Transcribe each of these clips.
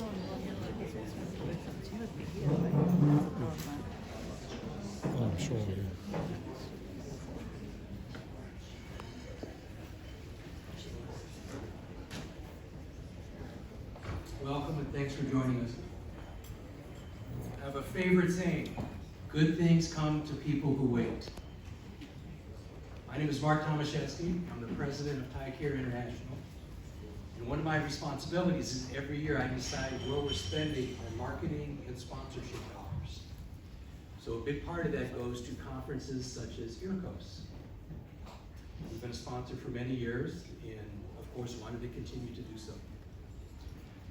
I'm sure, yeah. Welcome and thanks for joining us. I have a favorite saying: good things come to people who wait. My name is Mark Tomaszewski. I'm the president of Thai Care International. And one of my responsibilities is every year I decide where we're spending our marketing and sponsorship dollars. So a big part of that goes to conferences such as EARCOS. We've been a sponsor for many years and of course wanted to continue to do so.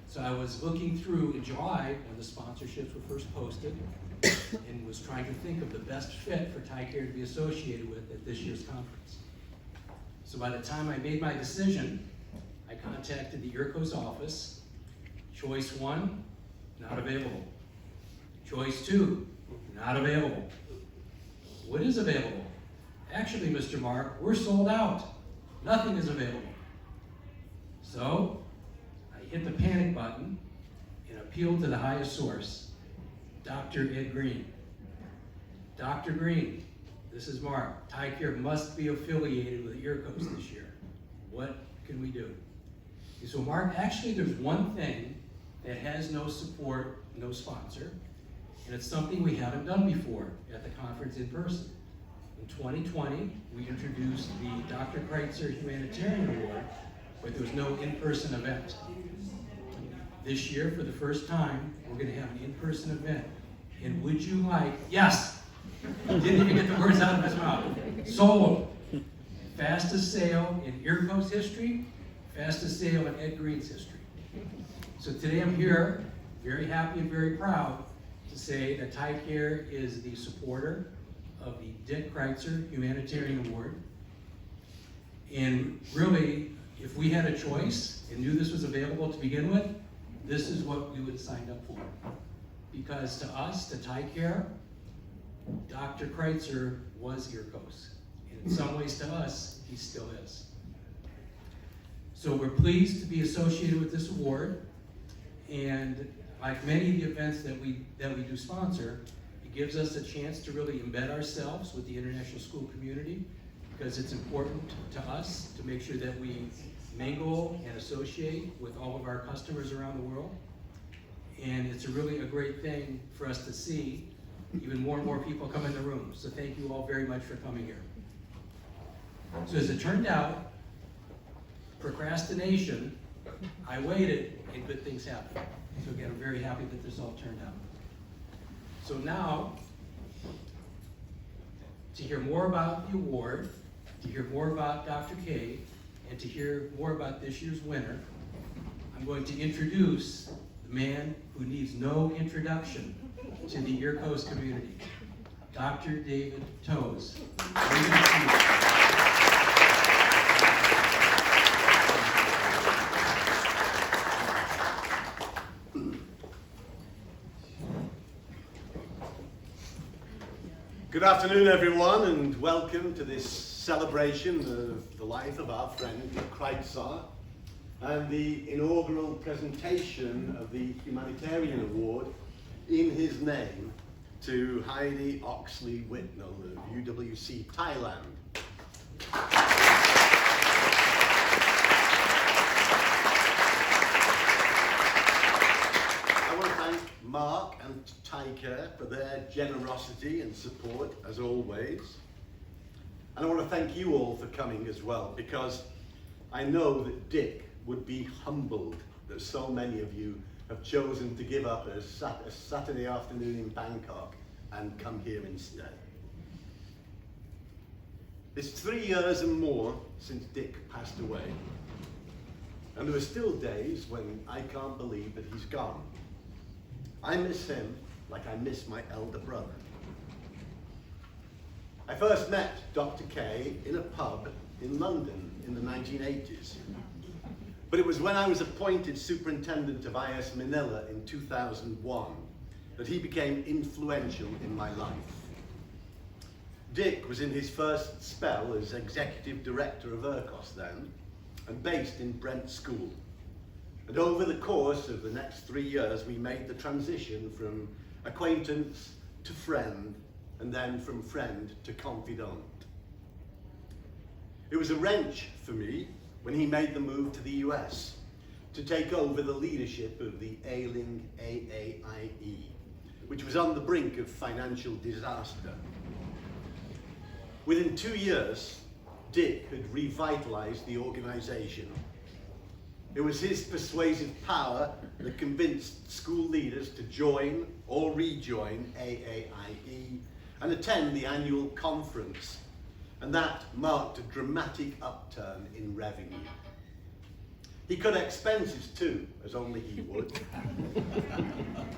So I was looking through in July when the sponsorships were first posted and was trying to think of the best fit for Thai Care to be associated with at this year's conference. So by the time I made my decision, I contacted the EARCOS office. Choice 1, not available. Choice 2, not available. What is available? Actually, Mr. Mark, we're sold out. Nothing is available. So I hit the panic button and appealed to the highest source, Dr. Ed Green. Dr. Green, this is Mark. Thai Care must be affiliated with EARCOS this year. What can we do? So Mark, actually there's one thing that has no support, no sponsor, and it's something we haven't done before at the conference in person. In 2020, we introduced the Dr. Krajczar Humanitarian Award, but there was no in-person event. This year, for the first time, we're going to have an in-person event. And would you like, yes, didn't even get the words out of his mouth, sold. Fastest sale in EARCOS history, fastest sale in Ed Green's history. So today I'm here, very happy and very proud to say that Thai Care is the supporter of the Dick Krajczar Humanitarian Award. And really, if we had a choice and knew this was available to begin with, this is what we would have signed up for. Because to us, to Thai Care, Dr. Krajczar was EARCOS. And in some ways to us, he still is. So we're pleased to be associated with this award, and like many of the events that we do sponsor, it gives us a chance to really embed ourselves with the international school community, because it's important to us to make sure that we mingle and associate with all of our customers around the world. And it's really a great thing for us to see even more and more people come in the room. So thank you all very much for coming here. So as it turned out, procrastination, I waited and good things happened. So again, I'm very happy that this all turned out. So now, to hear more about the award, to hear more about Dr. K, and to hear more about this year's winner, I'm going to introduce the man who needs no introduction to the EARCOS community, Dr. David Toes. Good afternoon, everyone, and welcome to this celebration of the life of our friend Krajczar and the inaugural presentation of the Humanitarian Award in his name to Heidi Oxley Whitnell of UWC Thailand. I want to thank Mark and Thai Care for their generosity and support, as always. And I want to thank you all for coming as well, because I know that Dick would be humbled that so many of you have chosen to give up a Saturday afternoon in Bangkok and come here instead. It's 3 years and more since Dick passed away. And there are still days when I can't believe that he's gone. I miss him like I miss my elder brother. I first met Dr. K in a pub in London in the 1980s. But it was when I was appointed superintendent of IS Manila in 2001 that he became influential in my life. Dick was in his first spell as executive director of EARCOS then, and based in Brent School. And over the course of the next 3 years, we made the transition from acquaintance to friend, and then from friend to confidant. It was a wrench for me when he made the move to the US to take over the leadership of the ailing AAIE, which was on the brink of financial disaster. Within 2 years, Dick had revitalized the organization. It was his persuasive power that convinced school leaders to join or rejoin AAIE and attend the annual conference, and that marked a dramatic upturn in revenue. He cut expenses too, as only he would.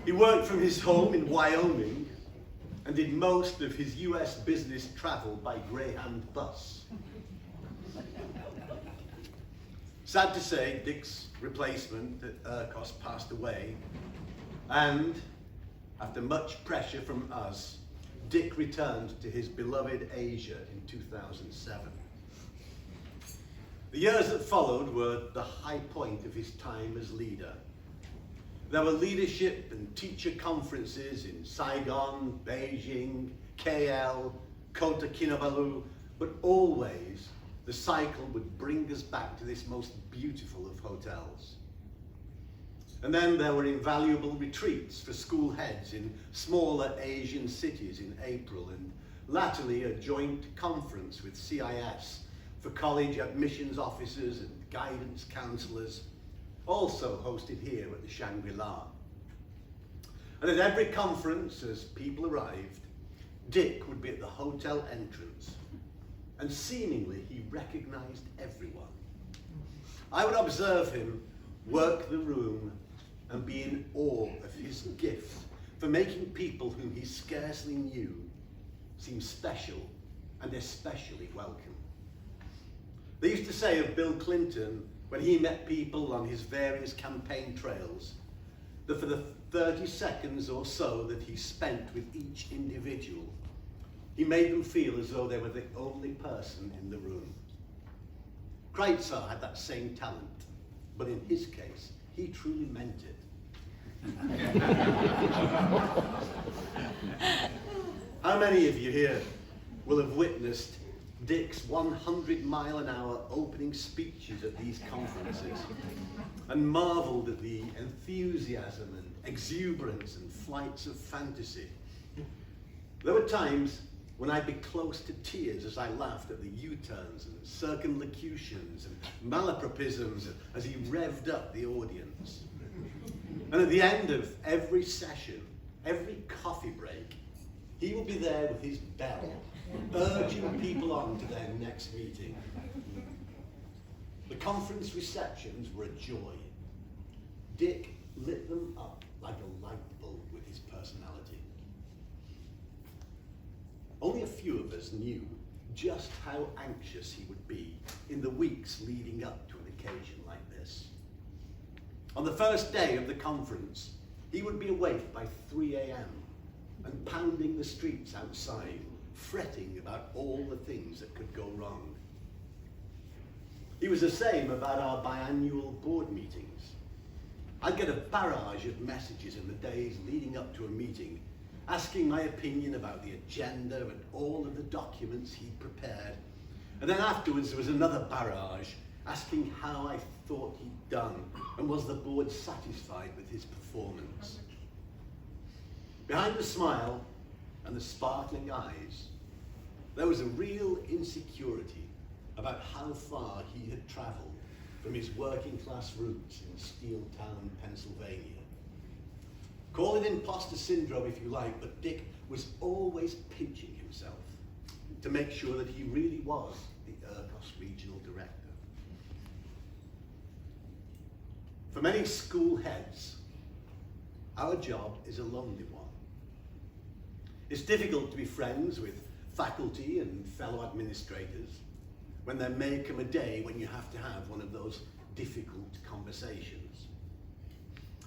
He worked from his home in Wyoming and did most of his US business travel by Greyhound bus. Sad to say, Dick's replacement at EARCOS passed away, and after much pressure from us, Dick returned to his beloved Asia in 2007. The years that followed were the high point of his time as leader. There were leadership and teacher conferences in Saigon, Beijing, KL, Kota Kinabalu, but always the cycle would bring us back to this most beautiful of hotels. And then there were invaluable retreats for school heads in smaller Asian cities in April, and latterly a joint conference with CIS for college admissions officers and guidance counsellors, also hosted here at the Shangri-La. And at every conference, as people arrived, Dick would be at the hotel entrance, and seemingly he recognised everyone. I would observe him work the room and be in awe of his gift for making people whom he scarcely knew seem special and especially welcome. They used to say of Bill Clinton, when he met people on his various campaign trails, that for the 30 seconds or so that he spent with each individual, he made them feel as though they were the only person in the room. Krajczar had that same talent, but in his case, he truly meant it. How many of you here will have witnessed Dick's 100-mile-an-hour opening speeches at these conferences and marveled at the enthusiasm and exuberance and flights of fantasy? There were times when I'd be close to tears as I laughed at the U-turns and circumlocutions and malapropisms as he revved up the audience. And at the end of every session, every coffee break, he would be there with his bell, urging people on to their next meeting. The conference receptions were a joy. Dick lit them up like a light bulb with his personality. Only a few of us knew just how anxious he would be in the weeks leading up to an occasion like this. On the first day of the conference, he would be awake by 3 a.m. and pounding the streets outside, fretting about all the things that could go wrong. He was the same about our biannual board meetings. I'd get a barrage of messages in the days leading up to a meeting, asking my opinion about the agenda and all of the documents he'd prepared. And then afterwards there was another barrage, asking how I thought he'd done and was the board satisfied with his performance. Behind the smile and the sparkling eyes, there was a real insecurity about how far he had travelled from his working class roots in Steeltown, Pennsylvania. Call it imposter syndrome if you like, but Dick was always pinching himself to make sure that he really was the EARCOS regional director. For many school heads, our job is a lonely one. It's difficult to be friends with faculty and fellow administrators when there may come a day when you have to have one of those difficult conversations.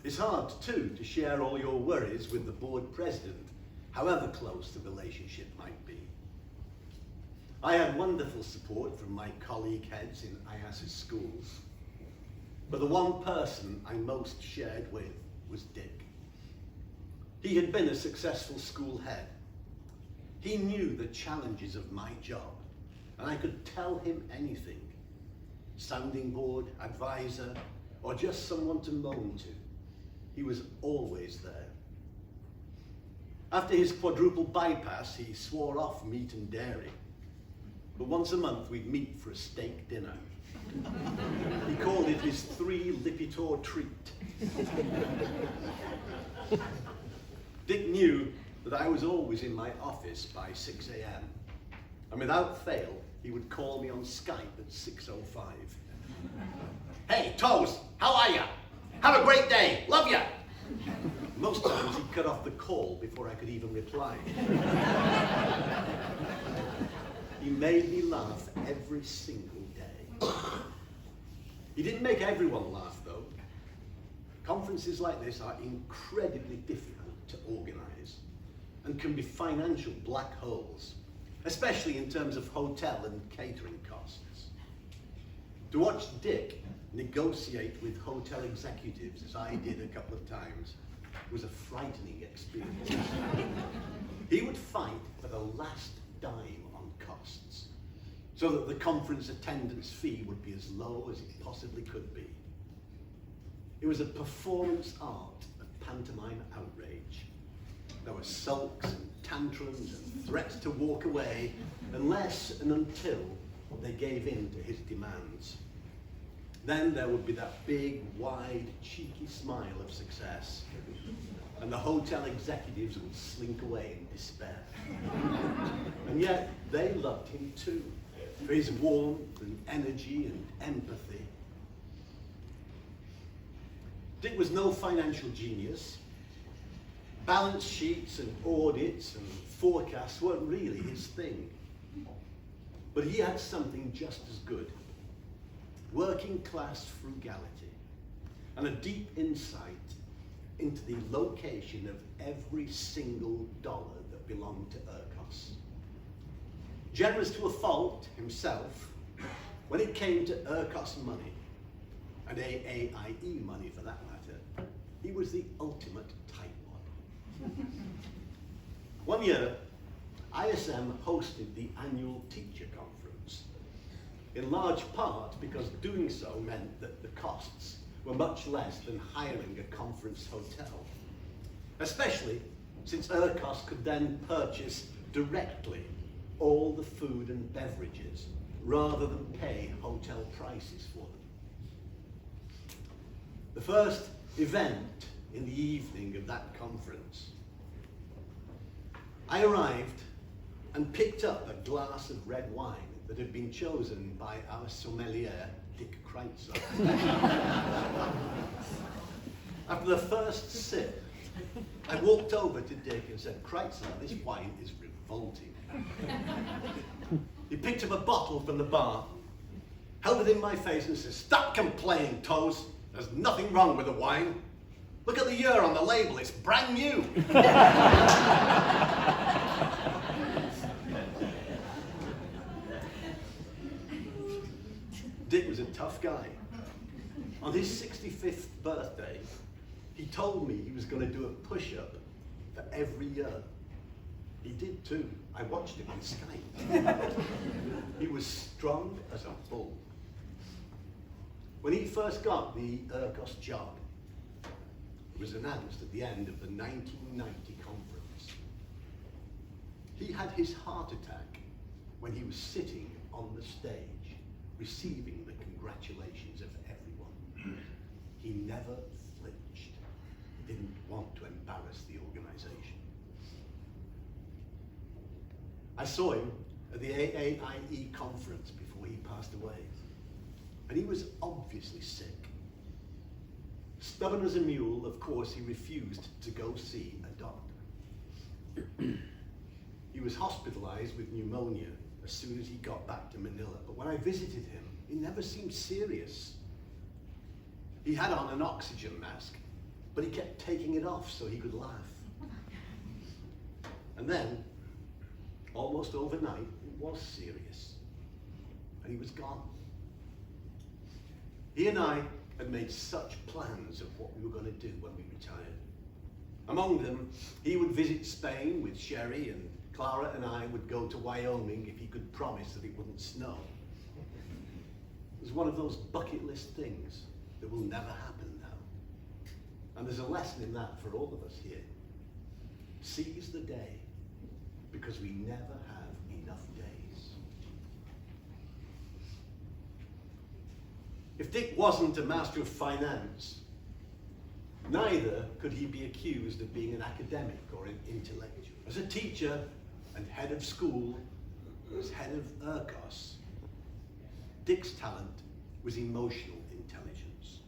It's hard, too, to share all your worries with the board president, however close the relationship might be. I had wonderful support from my colleague heads in IAS's schools. But the one person I most shared with was Dick. He had been a successful school head. He knew the challenges of my job, and I could tell him anything. Sounding board, advisor, or just someone to moan to. He was always there. After his quadruple bypass, he swore off meat and dairy. But once a month, we'd meet for a steak dinner. He called it his 3 Lipitor treat. Dick knew that I was always in my office by 6 a.m. And without fail, he would call me on Skype at 6:05. Hey, Toes, how are ya? Have a great day, love ya. Most times he'd cut off the call before I could even reply. He made me laugh every single day. He didn't make everyone laugh though. Conferences like this are incredibly difficult to organize and can be financial black holes, especially in terms of hotel and catering costs. To watch Dick negotiate with hotel executives, as I did a couple of times, was a frightening experience. He would fight for the last dime on costs, so that the conference attendance fee would be as low as it possibly could be. It was a performance art of pantomime outrage. There were sulks and tantrums and threats to walk away unless and until they gave in to his demands. Then there would be that big, wide, cheeky smile of success, and the hotel executives would slink away in despair. And yet, they loved him too, for his warmth and energy and empathy. Dick was no financial genius. Balance sheets and audits and forecasts weren't really his thing. But he had something just as good. Working class frugality and a deep insight into the location of every single dollar that belonged to EARCOS. Generous to a fault himself, when it came to EARCOS money, and AAIE money for that matter, he was the ultimate tightwad. One year, ISM hosted the annual teacher conference, in large part because doing so meant that the costs were much less than hiring a conference hotel, especially since EARCOS could then purchase directly all the food and beverages rather than pay hotel prices for them. The first event in the evening of that conference, I arrived and picked up a glass of red wine that had been chosen by our sommelier, Dick Krajczar. After the first sip, I walked over to Dick and said, "Krajczar, this wine is revolting." He picked up a bottle from the bar, held it in my face and said, "Stop complaining, Toes. There's nothing wrong with the wine. Look at the year on the label, it's brand new." Dick was a tough guy. On his 65th birthday, he told me he was going to do a push-up for every year. He did too. I watched him on Skype. He was strong as a bull. When he first got the EARCOS job, it was announced at the end of the 1990 conference. He had his heart attack when he was sitting on the stage, receiving the congratulations of everyone. He never flinched. He didn't want to embarrass the organization. I saw him at the AAIE conference before he passed away, and he was obviously sick. Stubborn as a mule, of course, he refused to go see a doctor. He was hospitalized with pneumonia as soon as he got back to Manila, but when I visited him, he never seemed serious. He had on an oxygen mask, but he kept taking it off so he could laugh. And then, almost overnight, it was serious, and he was gone. He and I had made such plans of what we were going to do when we retired. Among them, he would visit Spain with Sherry, and Clara and I would go to Wyoming if he could promise that it wouldn't snow. It was one of those bucket list things that will never happen now. And there's a lesson in that for all of us here. Seize the day, because we never have enough days. If Dick wasn't a master of finance, neither could he be accused of being an academic or an intellectual. As a teacher and head of school, as head of EARCOS, Dick's talent was emotional intelligence.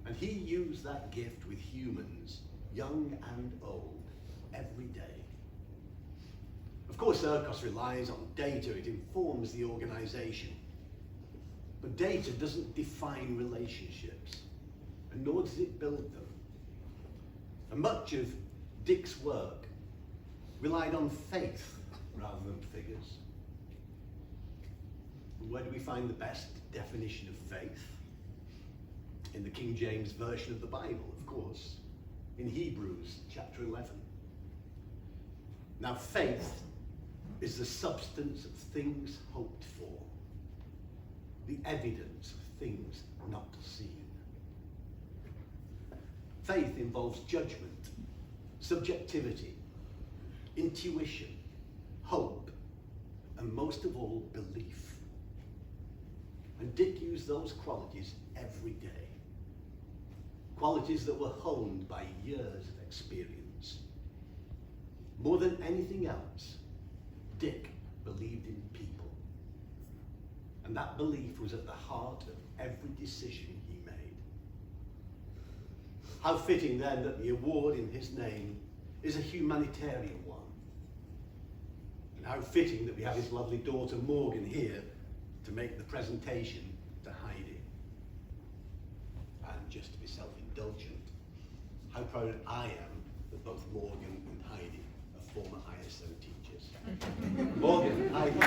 And he used that gift with humans, young and old, every day. Of course, EARCOS relies on data. It informs the organization. But data doesn't define relationships, and nor does it build them. And much of Dick's work relied on faith rather than figures. And where do we find the best definition of faith? In the King James Version of the Bible, of course, in Hebrews chapter 11. Now, faith is the substance of things hoped for, the evidence of things not seen. Faith involves judgment, subjectivity, intuition, hope, and most of all, belief. And Dick used those qualities every day. Qualities that were honed by years of experience. More than anything else, Dick believed in people. And that belief was at the heart of every decision he made. How fitting then that the award in his name is a humanitarian one. And how fitting that we have his lovely daughter Morgan here to make the presentation to Heidi. And just to be self-indulgent, how proud I am that both Morgan and Heidi are former ISO teachers. Morgan, Heidi.